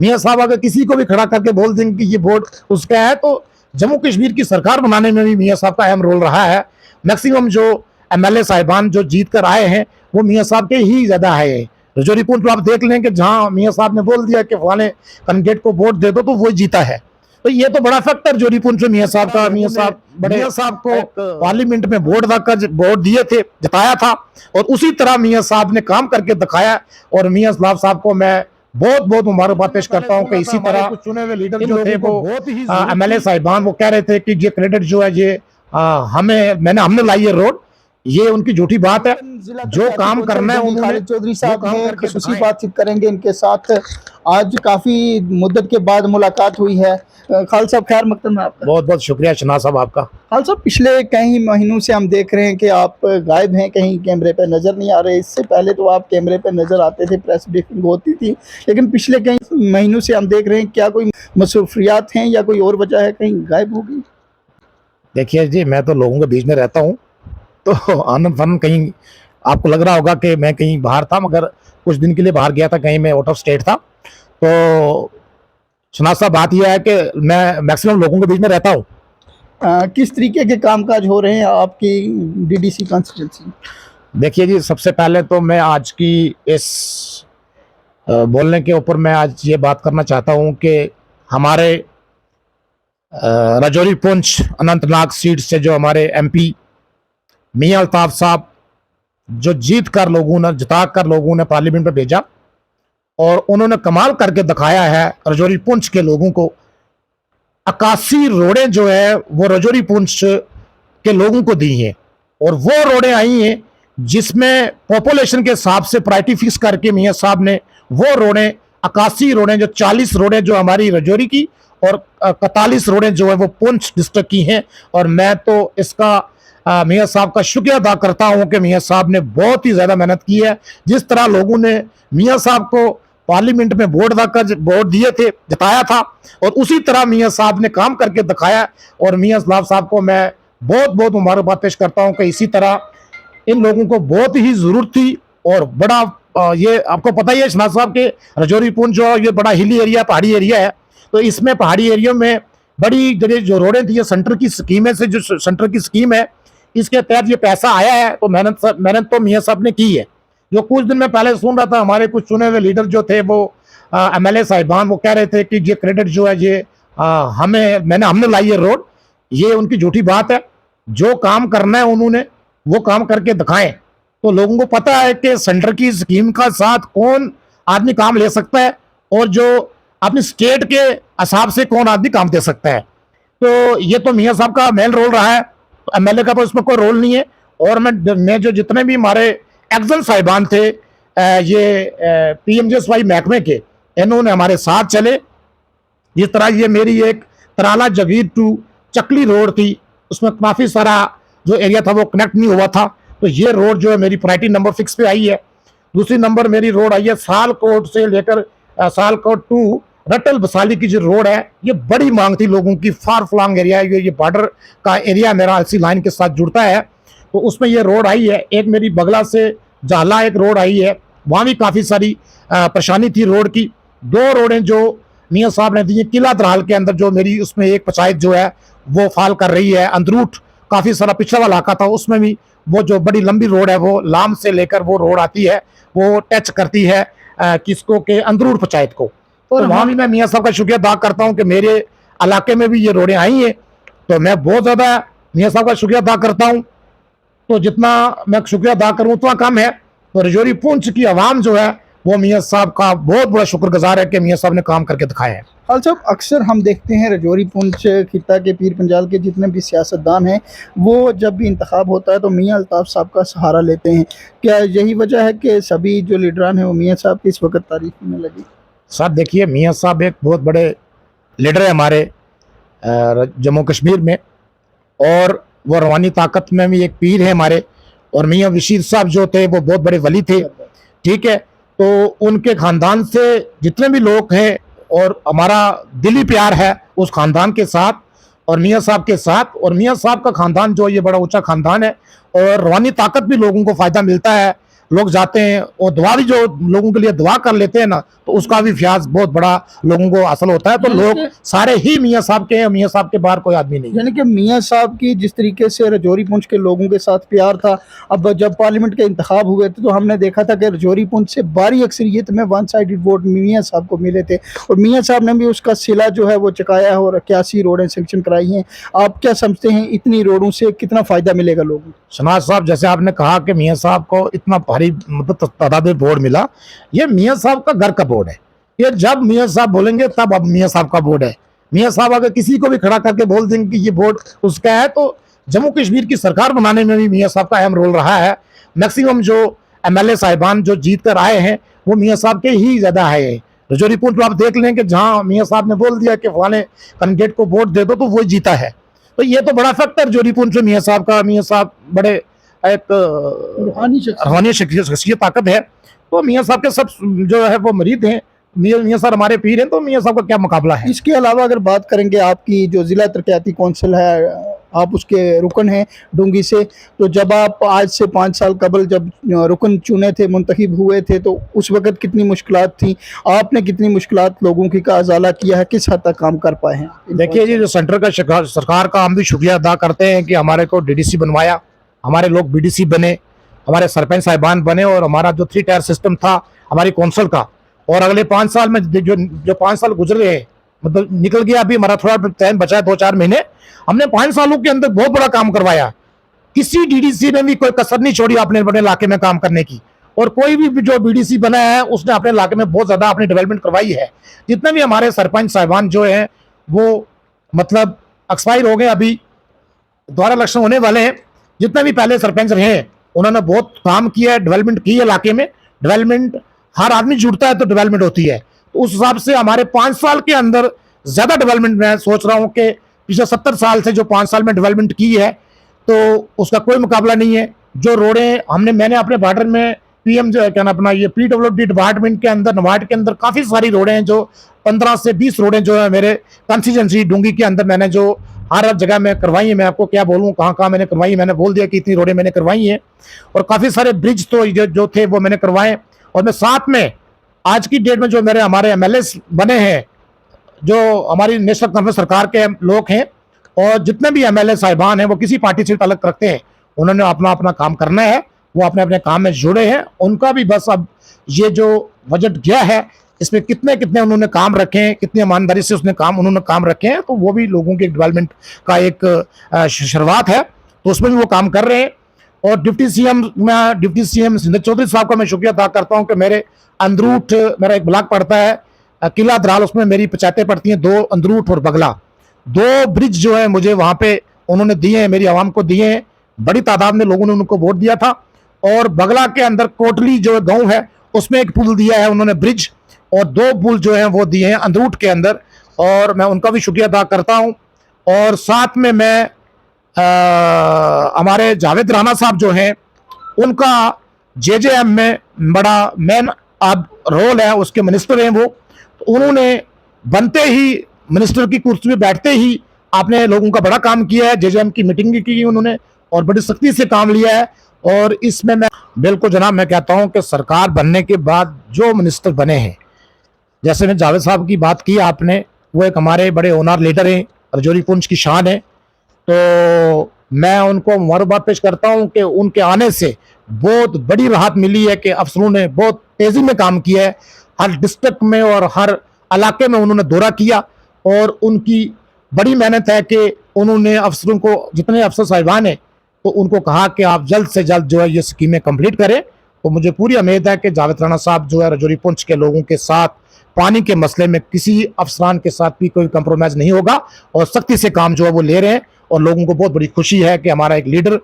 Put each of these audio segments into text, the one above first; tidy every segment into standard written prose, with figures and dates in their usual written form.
मियाँ साहब अगर किसी को भी खड़ा करके बोल देंगे कि ये वोट उसका है, तो जम्मू कश्मीर की सरकार बनाने में भी मियाँ साहब का अहम रोल रहा है। मैक्सिमम जो एमएलए साहिबान जो जीत कर आए हैं वो मियाँ साहब के ही ज्यादा है। रजौरी पुंछ आप देख लें कि जहां मियाँ साहब ने बोल दिया कि फलाने कैंडिडेट को वोट दे दो तो वो जीता है। तो ये तो बड़ा फैक्टर रजौरी पुंछ मियाँ साहब का, मियाँ साहब को पार्लियामेंट में वोट दिए थे, जिताया था, और उसी तरह मियाँ साहब ने काम करके दिखाया। और मियाँ साहब को मैं बहुत बहुत मुबारकबाद पेश करता हूँ कि इसी तरह कुछ चुने हुए लीडर जो थे वो एमएलए साहिबान वो कह रहे थे कि ये क्रेडिट जो है ये हमने लाई है रोड, ये उनकी झूठी बात है। जो काम करना है उन्होंने, चौधरी साहब ने खुसूसी बातचीत करेंगे इनके साथ। आज काफी मुद्दत के बाद मुलाकात हुई है। खाल साहब खैर मकदम है आपका। बहुत बहुत शुक्रिया शनाज साहब आपका। खाल साहब पिछले कई महीनों से हम देख रहे हैं कि आप गायब हैं, कहीं कैमरे पे नजर नहीं आ रहे। इससे पहले तो आप कैमरे पे नजर आते थे, प्रेस ब्रीफिंग होती थी, लेकिन पिछले कई महीनों से हम देख रहे हैं, क्या कोई मसरूफियात हैं या कोई और वजह है, कहीं गायब हो गई? देखिए जी, मैं तो लोगों के बीच में रहता हूँ, तो आनंद फन कहीं आपको लग रहा होगा कि मैं कहीं बाहर था, मगर कुछ दिन के लिए बाहर गया था, कहीं मैं आउट ऑफ स्टेट था। तो शनाज साहब बात यह है कि मैं मैक्सिमम लोगों के बीच में रहता हूँ। किस तरीके के कामकाज हो रहे हैं आपकी डीडीसी कॉन्स्टिट्यूंसी? देखिए जी, सबसे पहले तो मैं आज की इस बोलने के ऊपर मैं आज ये बात करना चाहता हूँ कि हमारे रजौरी पुंछ अनंतनाग सीट से जो हमारे एमपी मियां अल्ताफ साहब जो जिता कर लोगों ने पार्लियामेंट में भेजा, और उन्होंने कमाल करके दिखाया है रजौरी पुंछ के लोगों को। 81 रोडें जो है वो रजौरी पुंछ के लोगों को दी हैं, और वो रोडें आई हैं जिसमें पॉपुलेशन के हिसाब से प्रायोरिटी फिक्स करके मियां साहब ने वो रोडें 81 रोडें, जो 40 रोडें जो हमारी रजौरी की और 41 रोडें जो है वो पुंछ डिस्ट्रिक्ट की हैं। और मैं तो इसका मियां साहब का शुक्रिया अदा करता हूं कि मियां साहब ने बहुत ही ज्यादा मेहनत की है। जिस तरह लोगों ने मियां साहब को पार्लियामेंट में वोट दिए थे, जिताया था, और उसी तरह मियां साहब ने काम करके दिखाया। और मियां साहब को मैं बहुत बहुत मुबारकबाद पेश करता हूं कि इसी तरह इन लोगों को बहुत ही जरूरत थी। और बड़ा ये आपको पता ही है शनाज साहब के रजौरी पुंछ जो ये बड़ा हिली एरिया, पहाड़ी एरिया है, तो इसमें पहाड़ी एरिया में बड़ी जो रोडें थी, ये सेंटर की स्कीम है, जो सेंटर की स्कीम है इसके तहत ये पैसा आया है। तो मेहनत तो मियां साहब ने की है। जो कुछ दिन में पहले सुन रहा था, हमारे कुछ चुने हुए लीडर जो थे वो एमएलए साहिबान वो कह रहे थे कि ये क्रेडिट जो है ये हमने लाई है रोड, ये उनकी झूठी बात है। जो काम करना है उन्होंने वो काम करके दिखाएं, तो लोगों को पता है कि सेंटर की स्कीम का साथ कौन आदमी काम ले सकता है और जो अपनी स्टेट के हिसाब से कौन आदमी काम दे सकता है। तो ये तो मियां साहब का मेन रोल रहा है, एमएलए का तो इसमें कोई रोल नहीं है। और मैं जो जितने भी हमारे एक्जल साहिबान थे ये पीएमजेएसवाई महकमे के, इन्होंने हमारे साथ चले। जिस तरह ये मेरी एक तराला जगीर टू चकली रोड थी, उसमें काफ़ी सारा जो एरिया था वो कनेक्ट नहीं हुआ था, तो ये रोड जो है मेरी प्रायोरिटी नंबर 6 पे आई है। दूसरी नंबर मेरी रोड आई है सालकोट से लेकर सालकोट टू रटल बसाली की जो रोड है, ये बड़ी मांग थी लोगों की, फार फ्लांग एरिया है, ये बॉर्डर का एरिया मेरा इसी लाइन के साथ जुड़ता है, तो उसमें ये रोड आई है। एक मेरी बगला से जाला एक रोड आई है, वहाँ भी काफ़ी सारी परेशानी थी रोड की। 2 रोडें जो मियां साहब ने दी है किला दराल के अंदर, जो मेरी उसमें एक पंचायत जो है वो फाल कर रही है, अंदरूट काफ़ी सारा पिछड़ा वाला इलाका था, उसमें भी वो जो बड़ी लंबी रोड है वो लाम से लेकर वो रोड आती है, वो टच करती है किसको के अंदरूट पंचायत को। तो वहाँ भी मैं मियां साहब का शुक्रिया अदा करता हूँ कि मेरे इलाके में भी ये रोडें आई हैं, तो मैं बहुत ज़्यादा मियां साहब का शुक्रिया अदा करता हूँ। तो जितना मैं शुक्रिया अदा करूँ उतना कम है। तो रजौरी पुंछ की आवाम जो है वो मियां साहब का बहुत बड़ा शुक्रगुजार है कि मियां साहब ने काम करके दिखाया है। खाल साहब, अक्सर हम देखते हैं रजौरी पुंछ खिता के पीर पंजाल के जितने भी सियासतदान हैं वो जब भी इंतखाब होता है तो मियां अल्ताफ साहब का सहारा लेते हैं। क्या यही वजह है कि सभी जो लीडरान हैं वो मियां साहब की इस वक्त तारीफ में लगी? साहब देखिए, मियां साहब एक बहुत बड़े लीडर है हमारे जम्मू कश्मीर में, और वो रवानी ताकत में भी एक पीर है हमारे। और मियां बशीर साहब जो थे वो बहुत बड़े वली थे, ठीक है। तो उनके ख़ानदान से जितने भी लोग हैं, और हमारा दिली प्यार है उस ख़ानदान के साथ और मियां साहब के साथ। और मियां साहब का ख़ानदान जो है ये बड़ा ऊंचा ख़ानदान है, और रवानी ताकत भी लोगों को फ़ायदा मिलता है। लोग जाते हैं और दुआ भी जो लोगों के लिए दुआ कर लेते हैं ना, तो उसका भी फ्याज बहुत बड़ा लोगों को हासिल होता है। तो यानी लोग कि- सारे ही मियाँ साहब के हैं, मियाँ साहब के बाहर कोई आदमी नहीं है। यानी कि मियाँ साहब की जिस तरीके से रजौरी पुंछ के लोगों के साथ प्यार था, अब जब पार्लियामेंट के इंतखाब हुए थे तो हमने देखा था कि रजौरी पुंछ से भारी अक्सरियत में वन साइडेड वोट मियाँ साहब को मिले थे, और मियाँ साहब ने भी उसका सिला जो है वो चुकाया है और 81 रोडें सेंक्शन कराई हैं। आप क्या समझते हैं इतनी रोडों से कितना फ़ायदा मिलेगा लोगों को? शनाज साहब, जैसे आपने कहा कि मियाँ साहब को इतना भारी मतलब तादाद में बोर्ड मिला, ये मियाँ साहब का घर का बोर्ड है। ये जब मियाँ साहब बोलेंगे तब अब मियाँ साहब का बोर्ड है। मियाँ साहब अगर किसी को भी खड़ा करके बोल देंगे कि ये बोर्ड उसका है, तो जम्मू कश्मीर की सरकार बनाने में भी मियाँ साहब का अहम रोल रहा है। मैक्सिमम जो एमएलए साहिबान जो जीत कर आए हैं वो मियाँ साहब के ही ज्यादा आए हैं। रजौरी पुंछ में आप देख लें कि जहाँ मियाँ साहब ने बोल दिया कि फलाने कैंडिडेट को वोट दे दो तो वो जीता है। तो ये तो बड़ा फैक्टर रजौरी पुंछ में मियाँ साहब का। मियाँ साहब बड़े एक रूहानी शख्सियत ताकत है। तो मियाँ साहब के सब जो है वो मरीद हैं। मियाँ साहब हमारे पीर हैं, तो मियाँ साहब का क्या मुकाबला है। इसके अलावा अगर बात करेंगे आपकी जो ज़िला तरक्याती कौंसिल है, आप उसके रुकन हैं डूंगी से, तो जब आप आज से 5 साल कबल जब रुकन चुने थे, मुंतखब हुए थे, तो उस वक़्त कितनी मुश्किलात थी? आपने कितनी मुश्किलात लोगों की का अज़ाला किया है? किस हद तक काम कर पाए हैं? देखिए जी, जो सेंटर का सरकार का हम भी शुक्रिया अदा करते हैं कि हमारे को डीडीसी बनवाया, हमारे लोग बीडीसी बने, हमारे सरपंच साहिबान बने, और हमारा जो 3 टायर सिस्टम था हमारी कौंसिल का, और अगले 5 साल में जो 5 साल गुजरे हैं, मतलब निकल गया, अभी हमारा थोड़ा टाइम बचा है 2-4 महीने। हमने 5 सालों के अंदर बहुत बड़ा काम करवाया। किसी डीडीसी ने भी कोई कसर नहीं छोड़ी अपने अपने इलाके में काम करने की, और कोई भी जो बीडीसी बना है उसने अपने इलाके में बहुत ज्यादा अपनी डेवलपमेंट करवाई है। जितने भी हमारे सरपंच साहिबान जो हैं वो मतलब एक्सपायर हो गए, अभी दोबारा इलेक्शन होने वाले हैं। जितने भी पहले सरपंच रहे हैं उन्होंने बहुत काम किया है, डेवलपमेंट की है इलाके में। डेवलपमेंट, हर आदमी जुड़ता है तो डेवलपमेंट होती है। तो उस हिसाब से हमारे 5 साल के अंदर ज्यादा डेवलपमेंट मैं सोच रहा हूं कि पिछले 70 साल से जो 5 साल में डेवलपमेंट की है तो उसका कोई मुकाबला नहीं है। जो रोडें मैंने अपने बॉर्डर में पीएम जो है क्या ना अपना ये पीडब्ल्यूडी डिपार्टमेंट के अंदर नवाड के अंदर काफी सारी रोडें हैं, जो 15 से 20 रोडें जो है मेरे कंस्टिट्यूंसी डूंगी के अंदर मैंने जो हर जगह में करवाई है। मैं आपको क्या बोलूं कहाँ कहाँ मैंने करवाई, मैंने बोल दिया कि इतनी रोडें मैंने करवाई हैं। और काफी सारे ब्रिज तो जो थे वो मैंने करवाए। और मैं साथ में आज की डेट में जो हमारे एमएलए बने हैं, जो हमारी नेशनल कॉन्फ्रेंस सरकार के लोग हैं, और जितने भी एमएलए साहिबान हैं वो किसी पार्टी से ताल्लुक रखते हैं, उन्होंने अपना अपना काम करना है, वो अपने अपने काम में जुड़े हैं। उनका भी बस अब ये जो बजट गया है इसमें कितने कितने उन्होंने काम रखे हैं, कितनी ईमानदारी से उन्होंने काम रखे हैं, तो वो भी लोगों के डेवलपमेंट का एक शुरुआत है, तो उसमें भी वो काम कर रहे हैं। और डिप्टी सीएम सिंधु चौधरी साहब का मैं शुक्रिया अदा करता हूँ कि मेरे अंदरूठ, मेरा एक ब्लॉक पड़ता है किला दराल, उसमें मेरी पंचायतें पड़ती हैं 2 अंदरूठ और बगला। 2 ब्रिज जो है मुझे वहां पे उन्होंने दिए हैं, मेरी आवाम को दिए हैं। बड़ी तादाद में लोगों ने उनको वोट दिया था। और बगला के अंदर कोटली जो गांव है उसमें एक पुल दिया है उन्होंने ब्रिज, और 2 पुल जो है वो दिए हैं अंदरूठ के अंदर, और मैं उनका भी शुक्रिया अदा करता हूँ। और साथ में मैं हमारे जावेद राणा साहब जो हैं उनका जेजेएम में बड़ा मेन अब रोल है, उसके मिनिस्टर हैं वो। तो उन्होंने बनते ही मिनिस्टर की कुर्सी में बैठते ही आपने लोगों का बड़ा काम किया है। जेजेएम की मीटिंग भी की उन्होंने और बड़ी सख्ती से काम लिया है। और इसमें मैं बिल्कुल जनाब मैं कहता हूं कि सरकार बनने के बाद जो मिनिस्टर बने हैं, जैसे मैं जावेद साहब की बात की आपने, वो एक हमारे बड़े ओनर लीडर हैं, रजौरी पुंछ की शान है। तो मैं उनको मुबारकबाद पेश करता हूं कि उनके आने से बहुत बड़ी राहत मिली है कि अफसरों ने बहुत तेजी में काम किया है। हर डिस्ट्रिक्ट में और हर इलाके में उन्होंने दौरा किया, और उनकी बड़ी मेहनत है कि उन्होंने अफसरों को, जितने अफसर साहिबान हैं, तो उनको कहा कि आप जल्द से जल्द जो है ये स्कीमें कंप्लीट करें। तो मुझे पूरी उम्मीद है कि जावेद राणा साहब जो है रजौरी पुंछ के लोगों के साथ पानी के मसले में किसी अफसरान के साथ भी कोई कंप्रोमाइज नहीं होगा, और सख्ती से काम जो है वो ले रहे हैं। और लोगों को बहुत बड़ी खुशी है कि हमारा एक लीडर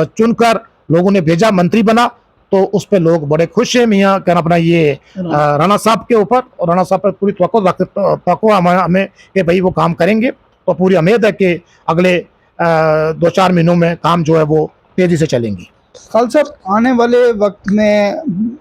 चुनकर लोगों ने भेजा, मंत्री बना, तो उस पर लोग बड़े खुश हैं मियाँ क्या अपना ये राणा साहब के ऊपर। और राणा साहब पर पूरी तवक्को हमें कि भाई वो काम करेंगे। तो पूरी उम्मीद है कि अगले 2-4 महीनों में काम जो है वो तेजी से चलेंगी। खालिद साहब, आने वाले वक्त में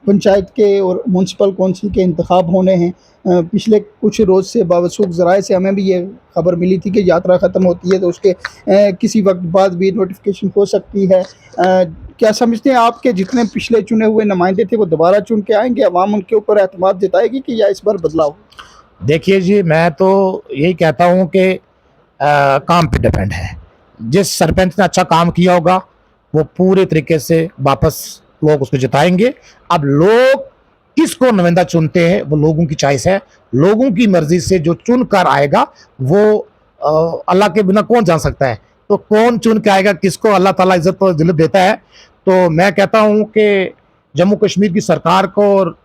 पंचायत के और म्यूनसिपल कौंसिल के इंतखाब होने हैं। पिछले कुछ रोज़ से बावसूख ज़राए से हमें भी ये खबर मिली थी कि यात्रा ख़त्म होती है तो उसके किसी वक्त बाद भी नोटिफिकेशन हो सकती है। क्या समझते हैं आपके जितने पिछले चुने हुए नुमाइंदे थे वो दोबारा चुन के आएंगे, अवाम उनके ऊपर एतमाद जताएगी कि या इस बार बदलाव? देखिए जी, मैं तो यही कहता हूँ कि काम पे डिपेंड है। जिस सरपंच ने अच्छा काम किया होगा वो पूरे तरीके से वापस लोग उसको जिताएंगे। अब लोग किसको नुमाइंदा चुनते हैं वो लोगों की चॉइस है। लोगों की मर्जी से जो चुन कर आएगा वो अल्लाह के बिना कौन जान सकता है। तो कौन चुन के आएगा किसको, अल्लाह ताला इज्जत और जिल्लत देता है। तो मैं कहता हूँ कि जम्मू कश्मीर की सरकार को और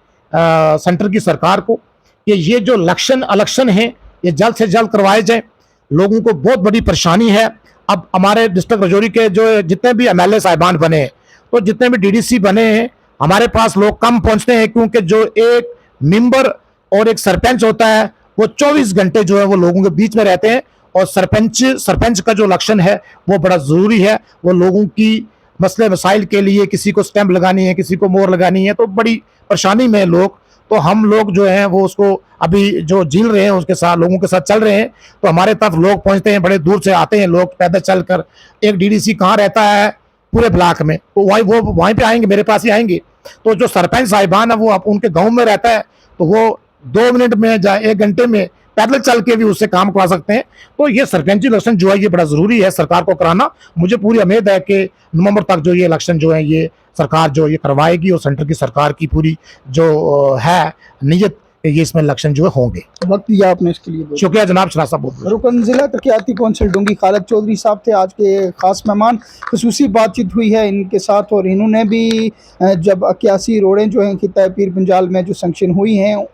सेंटर की सरकार को कि ये जो इलेक्शन है ये जल्द से जल्द करवाए जाए। लोगों को बहुत बड़ी परेशानी है। अब हमारे डिस्ट्रिक्ट राजौरी के जो जितने भी एमएलए साहिबान बने हैं, तो जितने भी डीडीसी बने हैं, हमारे पास लोग कम पहुंचते हैं, क्योंकि जो एक मेंबर और एक सरपंच होता है वो 24 घंटे जो है वो लोगों के बीच में रहते हैं। और सरपंच का जो इलेक्शन है वो बड़ा ज़रूरी है। वो लोगों की मसले मसाइल के लिए, किसी को स्टैंप लगानी है, किसी को मोहर लगानी है, तो बड़ी परेशानी में लोग, तो हम लोग जो हैं वो उसको अभी जो झील रहे हैं, उसके साथ लोगों के साथ चल रहे हैं। तो हमारे तरफ लोग पहुंचते हैं, बड़े दूर से आते हैं लोग पैदल चल कर। एक डीडीसी कहाँ रहता है पूरे ब्लॉक में, तो वो वहीं पे आएंगे, मेरे पास ही आएंगे। तो जो सरपंच साहिबान है वो उनके गाँव में रहता है, तो वो 2 मिनट में या 1 घंटे में पैदल चल के भी उससे काम करवा सकते हैं। तो ये सरपंची इलेक्शन जो है ये बड़ा जरूरी है सरकार को कराना। मुझे पूरी उम्मीद है कि नवंबर तक जो ये इलेक्शन जो है ये सरकार जो ये करवाएगी, और सेंटर की सरकार की पूरी जो है नीयत, ये इसमें इलेक्शन जो है होंगे। वक्त दिया आपने इसके लिए, शुक्रिया जनाब शनाज साहब। बहुत रुकन जिला तरक्याती कौंसिल डूंगी खालिद चौधरी साहब थे आज के खास मेहमान। खसूसी बातचीत हुई है इनके साथ, और इन्होंने भी जब 81 रोडें जो हैं खिता पीर पंजाल में जो सैंक्शन हुई हैं,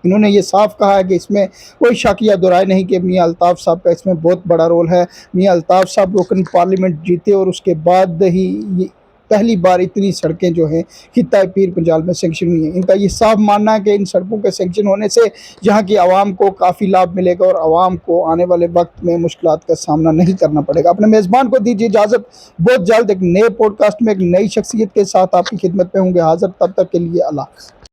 इन्होंने ये साफ कहा है कि इसमें कोई शक या दुराय नहीं कि मियां अल्ताफ़ साहब का इसमें बहुत बड़ा रोल है। मियां अल्ताफ़ साहब रुकन पार्लियामेंट जीते और उसके बाद ही ये पहली बार इतनी सड़कें जो हैं खिता पीर पंजाल में सेंक्शन हुई हैं। इनका ये साफ मानना है कि इन सड़कों के सेंक्शन होने से यहाँ की आवाम को काफ़ी लाभ मिलेगा और आवाम को आने वाले वक्त में मुश्किलात का सामना नहीं करना पड़ेगा। अपने मेज़बान को दीजिए इजाज़त। बहुत जल्द एक नए पॉडकास्ट में एक नई शख्सियत के साथ आपकी खिदमत में होंगे हाजिर। तब तक के लिए अल्लाह।